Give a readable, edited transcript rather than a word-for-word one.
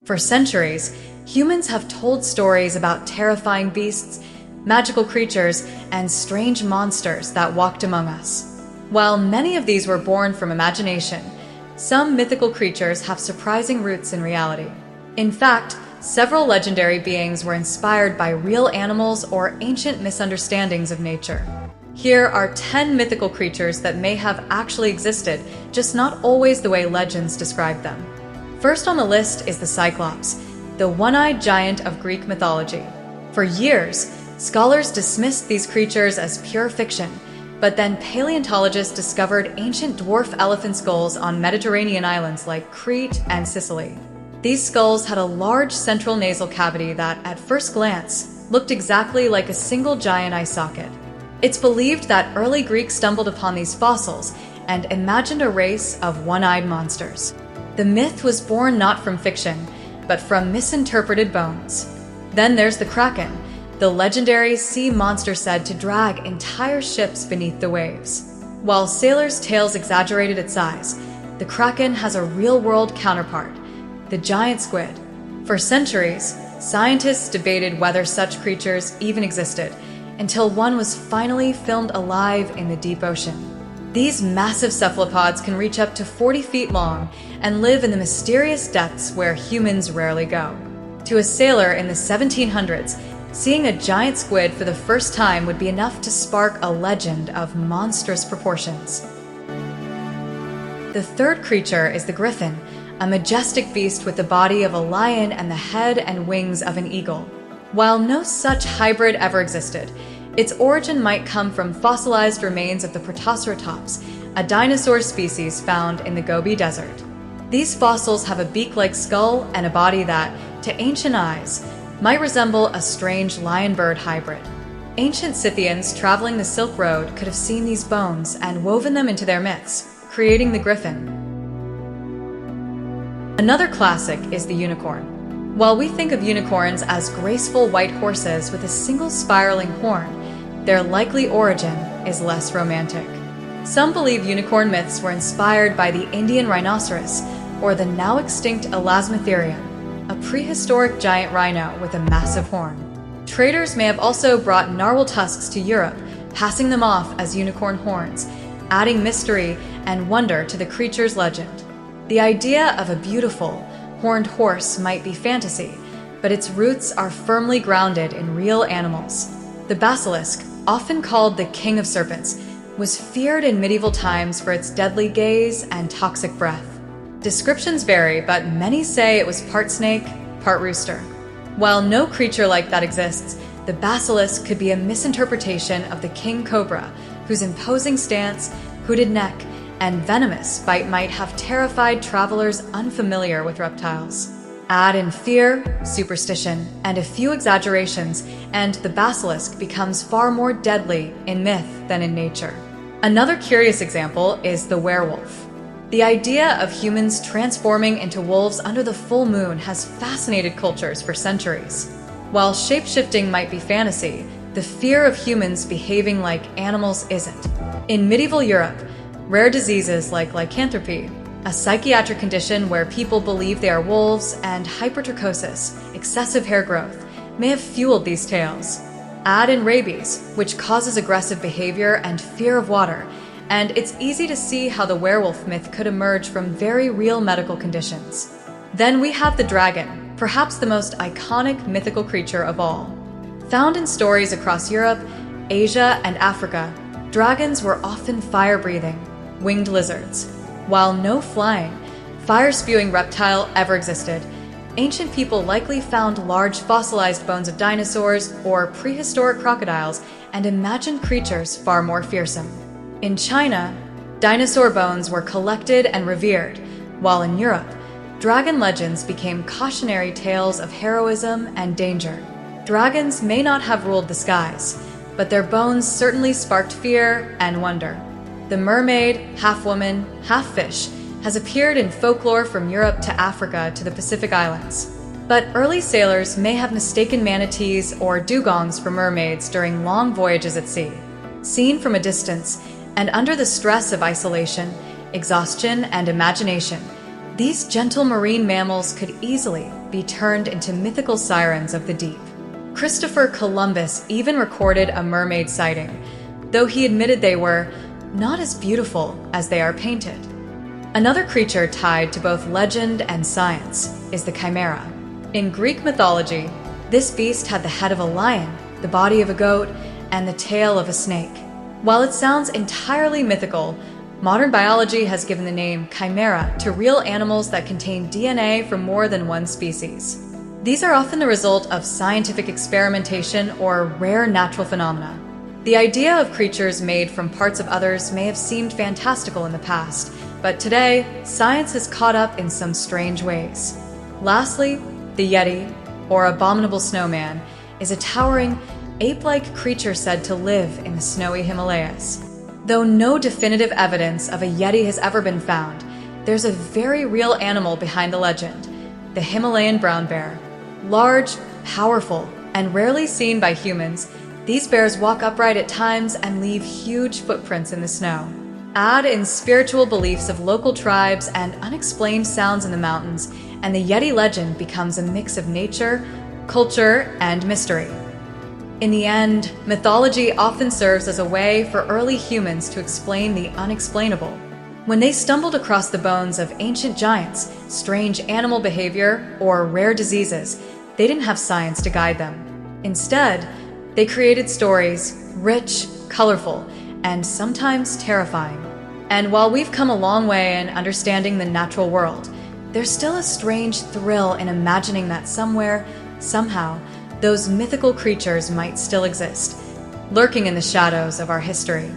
For centuries, humans have told stories about terrifying beasts, magical creatures, and strange monsters that walked among us. While many of these were born from imagination, some mythical creatures have surprising roots in reality. In fact, several legendary beings were inspired by real animals or ancient misunderstandings of nature. Here are 10 mythical creatures that may have actually existed, just not always the way legends describe them. First on the list is the Cyclopes, the one-eyed giant of Greek mythology. For years, scholars dismissed these creatures as pure fiction, but then paleontologists discovered ancient dwarf elephant skulls on Mediterranean islands like Crete and Sicily. These skulls had a large central nasal cavity that, at first glance, looked exactly like a single giant eye socket. It's believed that early Greeks stumbled upon these fossils and imagined a race of one-eyed monsters. The myth was born not from fiction, but from misinterpreted bones. Then there's the Kraken, the legendary sea monster said to drag entire ships beneath the waves. While sailors' tales exaggerated its size, the Kraken has a real-world counterpart, the giant squid. For centuries, scientists debated whether such creatures even existed, until one was finally filmed alive in the deep ocean. These massive cephalopods can reach up to 40 feet long and live in the mysterious depths where humans rarely go. To a sailor in the 1700s, seeing a giant squid for the first time would be enough to spark a legend of monstrous proportions. The third creature is the griffin, a majestic beast with the body of a lion and the head and wings of an eagle. While no such hybrid ever existed, its origin might come from fossilized remains of the Protoceratops, a dinosaur species found in the Gobi Desert. These fossils have a beak-like skull and a body that, to ancient eyes, might resemble a strange lion-bird hybrid. Ancient Scythians traveling the Silk Road could have seen these bones and woven them into their myths, creating the griffin. Another classic is the unicorn. While we think of unicorns as graceful white horses with a single spiraling horn, their likely origin is less romantic. Some believe unicorn myths were inspired by the Indian rhinoceros or the now extinct Elasmotherium, a prehistoric giant rhino with a massive horn. Traders may have also brought narwhal tusks to Europe, passing them off as unicorn horns, adding mystery and wonder to the creature's legend. The idea of a beautiful, horned horse might be fantasy, but its roots are firmly grounded in real animals. The basilisk, often called the king of serpents, was feared in medieval times for its deadly gaze and toxic breath. Descriptions vary, but many say it was part snake, part rooster. While no creature like that exists, the basilisk could be a misinterpretation of the king cobra, whose imposing stance, hooded neck, and venomous bite might have terrified travelers unfamiliar with reptiles. Add in fear, superstition, and a few exaggerations, and the basilisk becomes far more deadly in myth than in nature. Another curious example is the werewolf. The idea of humans transforming into wolves under the full moon has fascinated cultures for centuries. While shape-shifting might be fantasy, the fear of humans behaving like animals isn't. In medieval Europe, rare diseases like lycanthropy, a psychiatric condition where people believe they are wolves, and hypertrichosis, excessive hair growth, may have fueled these tales. Add in rabies, which causes aggressive behavior and fear of water, and it's easy to see how the werewolf myth could emerge from very real medical conditions. Then we have the dragon, perhaps the most iconic mythical creature of all. Found in stories across Europe, Asia, and Africa, dragons were often fire-breathing, winged lizards. While no flying, fire-spewing reptile ever existed, ancient people likely found large fossilized bones of dinosaurs or prehistoric crocodiles and imagined creatures far more fearsome. In China, dinosaur bones were collected and revered, while in Europe, dragon legends became cautionary tales of heroism and danger. Dragons may not have ruled the skies, but their bones certainly sparked fear and wonder. The mermaid, half-woman, half-fish, has appeared in folklore from Europe to Africa to the Pacific Islands. But early sailors may have mistaken manatees or dugongs for mermaids during long voyages at sea. Seen from a distance, and under the stress of isolation, exhaustion, and imagination, these gentle marine mammals could easily be turned into mythical sirens of the deep. Christopher Columbus even recorded a mermaid sighting, though he admitted they were not as beautiful as they are painted. Another creature tied to both legend and science is the chimera. In Greek mythology, this beast had the head of a lion, the body of a goat, and the tail of a snake. While it sounds entirely mythical, modern biology has given the name chimera to real animals that contain DNA from more than one species. These are often the result of scientific experimentation or rare natural phenomena. The idea of creatures made from parts of others may have seemed fantastical in the past, but today, science has caught up in some strange ways. Lastly, the Yeti, or abominable snowman, is a towering, ape-like creature said to live in the snowy Himalayas. Though no definitive evidence of a Yeti has ever been found, there's a very real animal behind the legend, the Himalayan brown bear. Large, powerful, and rarely seen by humans, these bears walk upright at times and leave huge footprints in the snow. Add in spiritual beliefs of local tribes and unexplained sounds in the mountains, and the Yeti legend becomes a mix of nature, culture, and mystery. In the end, mythology often serves as a way for early humans to explain the unexplainable. When they stumbled across the bones of ancient giants, strange animal behavior, or rare diseases, they didn't have science to guide them. Instead, they created stories, rich, colorful, and sometimes terrifying. And while we've come a long way in understanding the natural world, there's still a strange thrill in imagining that somewhere, somehow, those mythical creatures might still exist, lurking in the shadows of our history.